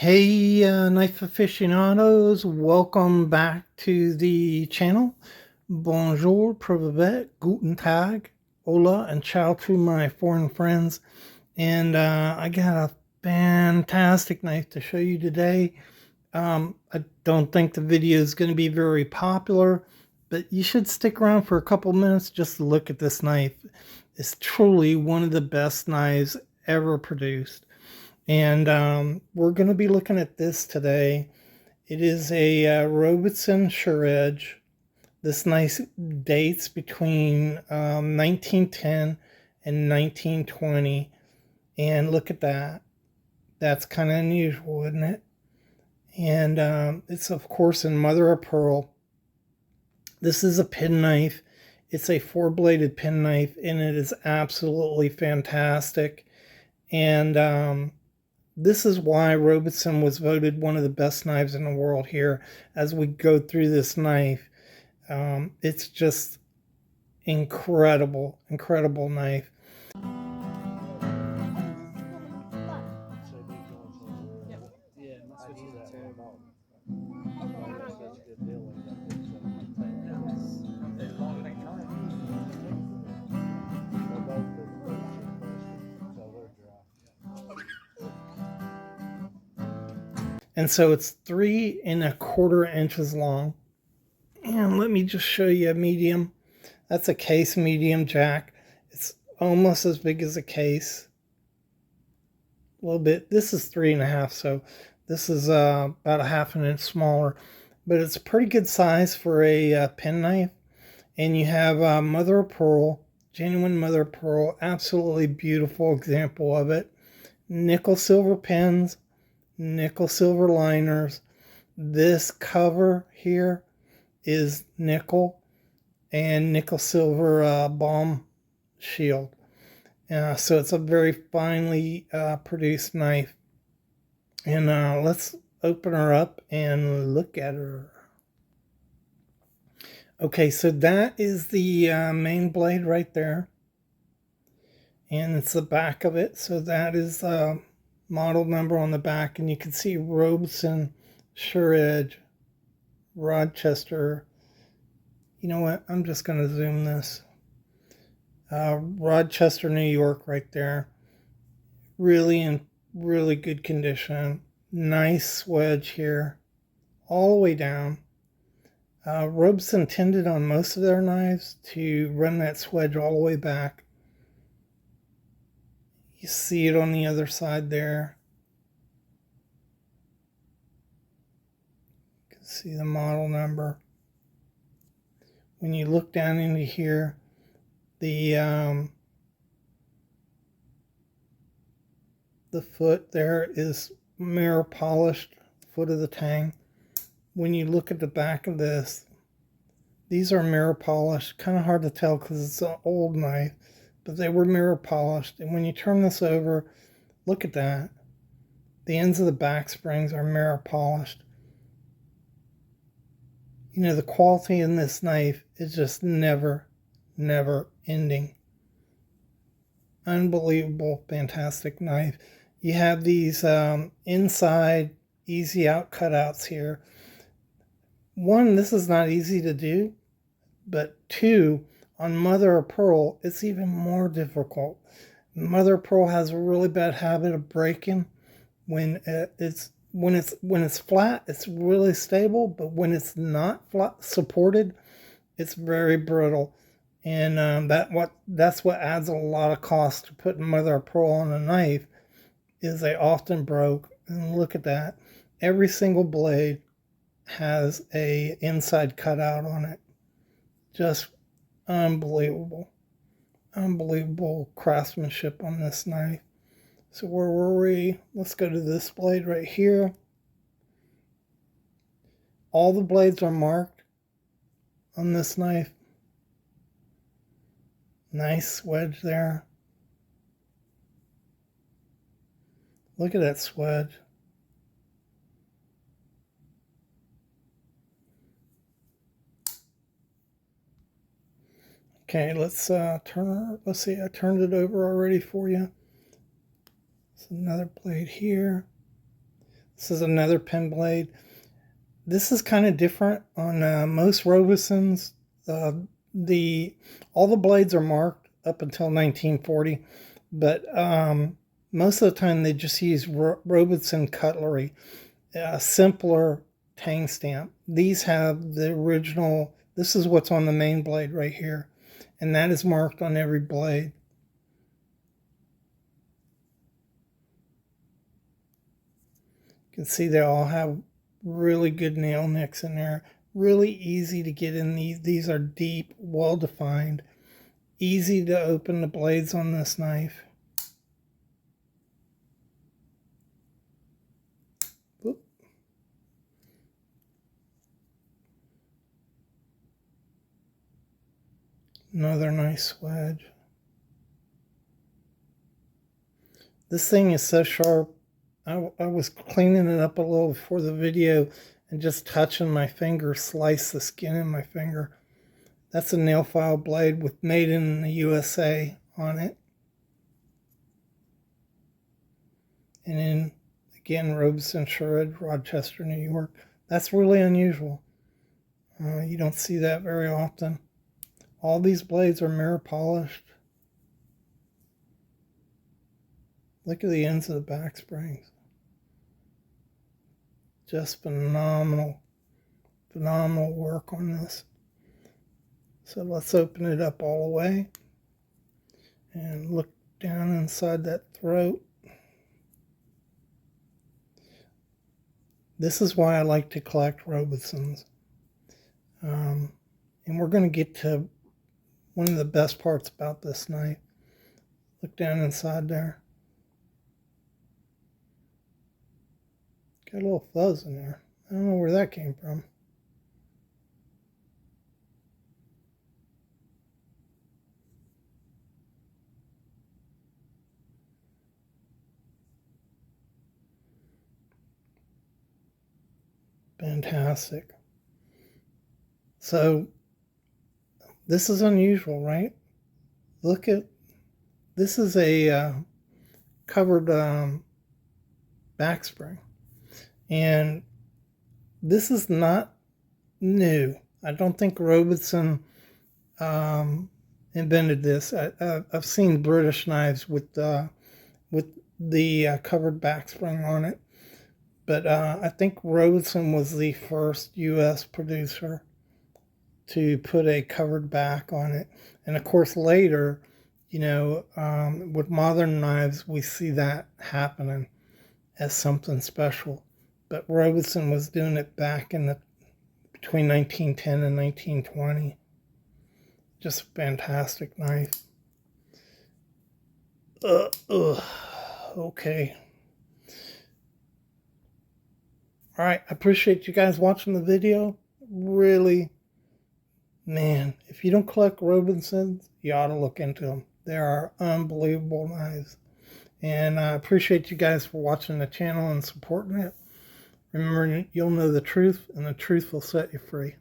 Hey, knife aficionados, welcome back to the channel. Bonjour, proverbet, guten tag, hola, and ciao to my foreign friends. And I got a fantastic knife to show you today. I don't think the video is going to be very popular, but you should stick around for a couple minutes just to look at this knife. It's truly one of the best knives ever produced. And we're going to be looking at this today. It is a Robeson Shuredge. This knife dates between 1910 and 1920. And look at that. That's kind of unusual, isn't it? And it's, of course, in mother of pearl. This is a penknife. It's a four-bladed penknife, and it is absolutely fantastic. And this is why Robeson was voted one of the best knives in the world here as we go through this knife. It's just incredible, incredible knife. And so it's 3¼ inches long. And let me just show you a medium. That's a case medium jack. It's almost as big as a case. A little bit. This is 3½, so this is about a ½ inch smaller. But it's a pretty good size for a penknife. And you have mother of pearl, genuine mother of pearl, absolutely beautiful example of it. Nickel silver pins, nickel silver liners. This cover here is nickel and nickel silver balm shield. So it's a very finely produced knife. And let's open her up and look at her. Okay, so that is the main blade right there. And it's the back of it. So that is model number on the back. And you can see Robeson Shuredge, Rochester. You know what? I'm just going to zoom this. Rochester, New York right there. Really in really good condition. Nice swedge here. All the way down. Robeson tended on most of their knives to run that swedge all the way back. You see it on the other side there. You can see the model number. When you look down into here, the foot there is mirror polished, foot of the tang. When you look at the back of this, these are mirror polished. Kind of hard to tell because it's an old knife, but they were mirror polished. And when you turn this over, look at that. The ends of the back springs are mirror polished. You know, the quality in this knife is just never ending. Unbelievable, fantastic knife. You have these inside easy out cutouts here. One, this is not easy to do, but two, on mother of pearl, it's even more difficult. Mother of pearl has a really bad habit of breaking. When it's flat, it's really stable, but when it's not flat supported, it's very brittle. And that's what adds a lot of cost to putting mother of pearl on a knife, is they often broke. And look at that. Every single blade has a inside cutout on it. Just unbelievable. Unbelievable craftsmanship on this knife. So where were we? Let's go to this blade right here. All the blades are marked on this knife. Nice wedge there. Look at that swedge. Okay, let's turn. Let's see, I turned it over already for you. There's another blade here. This is another pen blade. This is kind of different on most Robesons. All the blades are marked up until 1940, but most of the time they just use Robeson cutlery, a simpler tang stamp. These have the original. This is what's on the main blade right here, and that is marked on every blade. You can see they all have really good nail nicks in there. Really easy to get in these. These are deep, well defined. Easy to open the blades on this knife. Oop. Another nice wedge. This thing is so sharp. I was cleaning it up a little before the video and just touching my finger sliced the skin in my finger. That's a nail file blade with "Made in the USA" on it. And then again, Robeson Shuredge, Rochester, New York. That's really unusual. You don't see that very often. All these blades are mirror polished. Look at the ends of the back springs. Just phenomenal work on this. So let's open it up all the way and look down inside that throat. This is why I like to collect Robesons. And we're going to get to one of the best parts about this knife. Look down inside there. Got a little fuzz in there. I don't know where that came from. Fantastic. So this is unusual, right? Look at this. Is a covered back spring, and this is not new. I don't think Robeson invented this. I've seen British knives with the covered back spring on it, but I think Robeson was the first U.S. producer to put a covered back on it. And of course later, with modern knives, we see that happening as something special. But Robeson was doing it back in between 1910 and 1920. Just a fantastic knife. Okay. All right, I appreciate you guys watching the video. Really, man, if you don't collect Robesons, you ought to look into them. They are unbelievable knives. And I appreciate you guys for watching the channel and supporting it. Remember, you'll know the truth, and the truth will set you free.